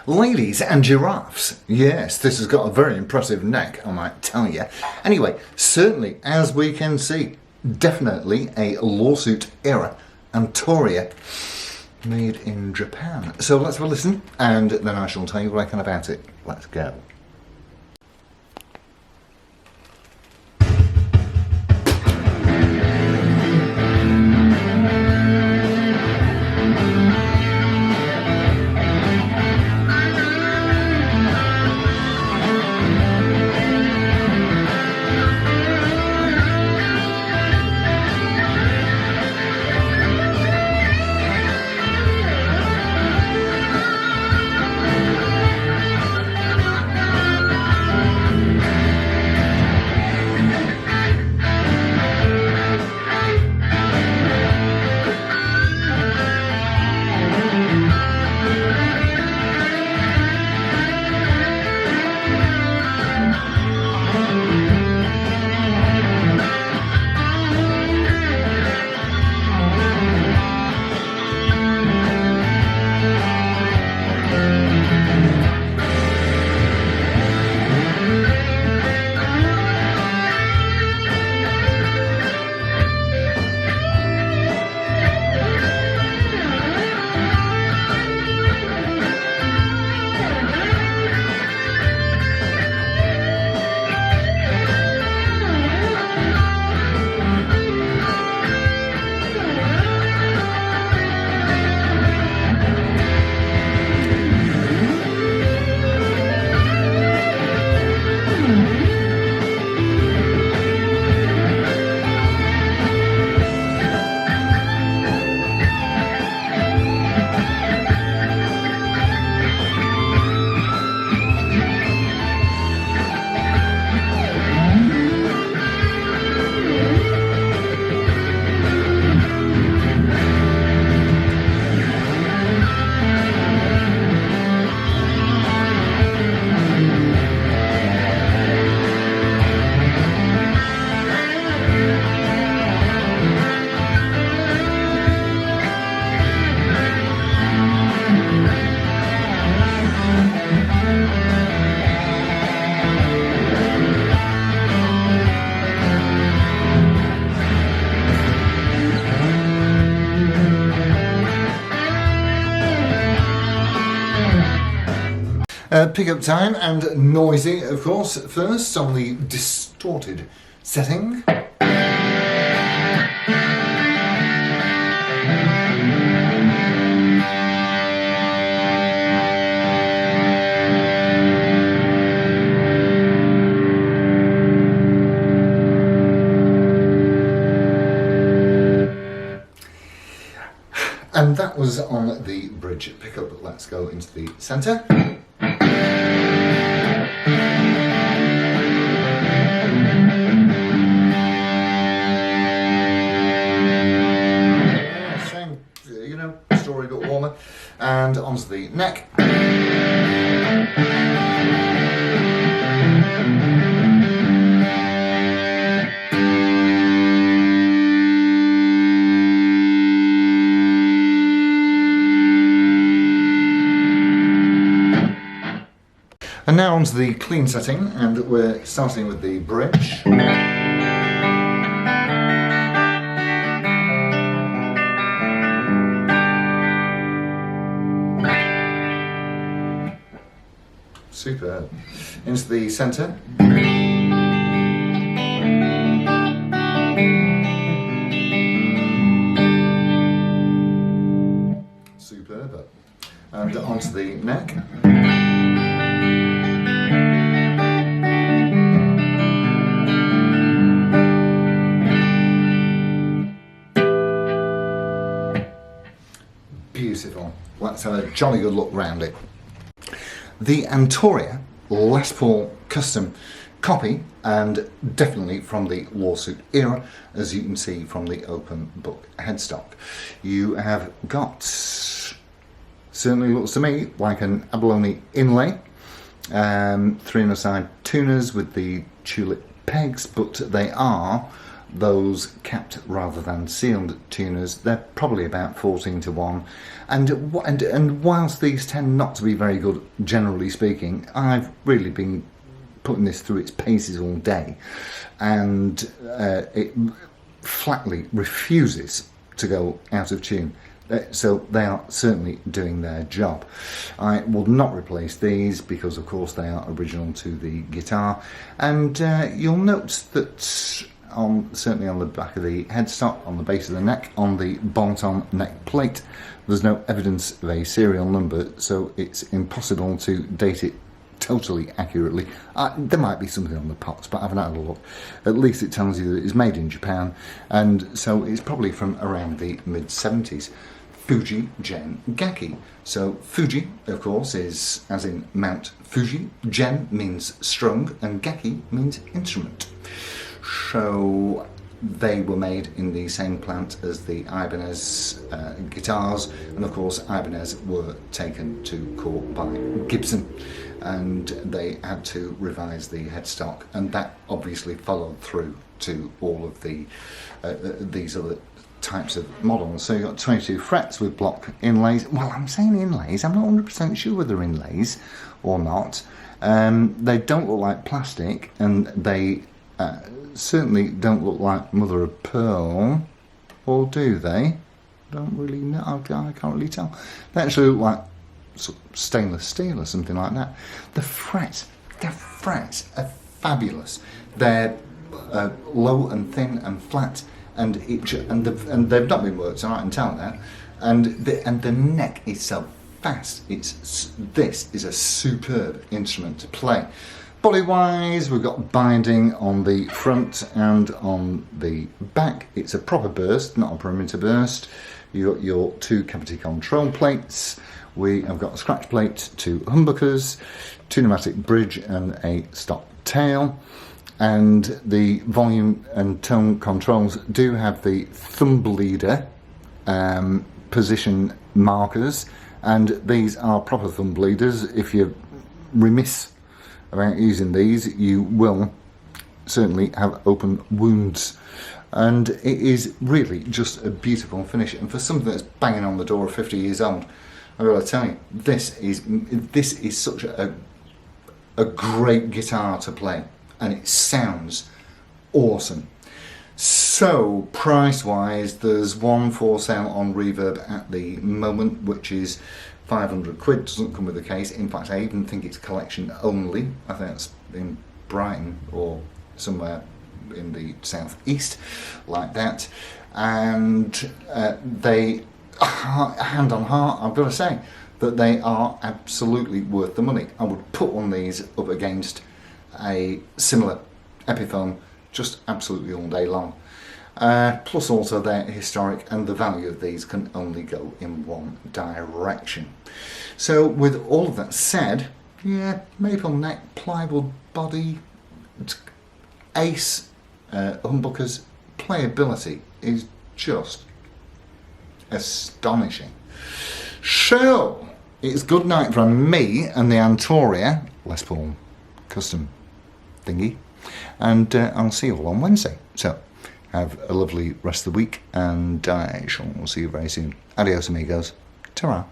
Ladies and giraffes. Yes, this has got a very impressive neck, I might tell you. Anyway, certainly, as we can see, definitely a lawsuit era. Antoria, made in Japan. So let's have a listen, and then I shall tell you what I can about it. Let's go. Pickup time, and noisy, of course. First on the distorted setting. And that was on the bridge pickup. Let's go into the centre. Same, story but warmer. And onto the neck. And now onto the clean setting, and we're starting with the bridge. Superb. Into the centre. Superb. And onto the neck. Beautiful. Let's have a jolly good look round it. The Antoria Les Paul custom copy, and definitely from the lawsuit era, as you can see from the open book headstock. You have got, certainly looks to me like an abalone inlay, 3 on the side tuners with the tulip pegs, but they are those capped rather than sealed tuners, they're probably about 14 to 1. And whilst these tend not to be very good, generally speaking, I've really been putting this through its paces all day, and it flatly refuses to go out of tune. So they are certainly doing their job. I would not replace these because, of course, they are original to the guitar. And you'll note that certainly on the back of the headstock, on the base of the neck, on the bolt-on neck plate, there's no evidence of a serial number, so it's impossible to date it totally accurately. There might be something on the pots, but I haven't had a look. At least it tells you that it's made in Japan, and so it's probably from around the mid-70s. Fuji Gen Gaki. So Fuji, of course, is as in Mount Fuji. Gen means strung, and Gaki means instrument. So they were made in the same plant as the Ibanez guitars, and of course Ibanez were taken to court by Gibson, and they had to revise the headstock, and that obviously followed through to all of the these other types of models. So you've got 22 frets with block inlays. Well, I'm saying inlays, I'm not 100% sure whether they're inlays or not. They don't look like plastic, and they certainly don't look like mother of pearl, or do they? Don't really know, I can't really tell. They actually look like sort of stainless steel or something like that. The frets are fabulous. They're low and thin and flat, and they've not been worked on, I can tell that. And the neck is so fast. This is a superb instrument to play. Body wise, we've got binding on the front and on the back. It's a proper burst, not a perimeter burst. You've got your 2 cavity control plates. We have got a scratch plate, 2 humbuckers, 2 pneumatic bridge and a stop tail. And the volume and tone controls do have the thumb leader position markers, and these are proper thumb leaders. If you're remiss about using these, you will certainly have open wounds, and it is really just a beautiful finish. And for something that's banging on the door of 50 years old, I've got to tell you, this is such a great guitar to play, and it sounds awesome. So price wise, there's one for sale on Reverb at the moment, which is 500 quid. Doesn't come with a case. In fact, I even think it's collection only. I think it's in Brighton or somewhere in the southeast like that. And they, hand on heart, I've got to say that they are absolutely worth the money. I would put one of these up against a similar Epiphone just absolutely all day long. Plus also they're historic, and the value of these can only go in one direction. So with all of that said, yeah, maple neck, plywood body, ace humbuckers, playability is just astonishing. So it's good night from me and the Antoria Les Paul custom thingy, and I'll see you all on Wednesday. So have a lovely rest of the week, and I shall see you very soon. Adios amigos. Ta-ra.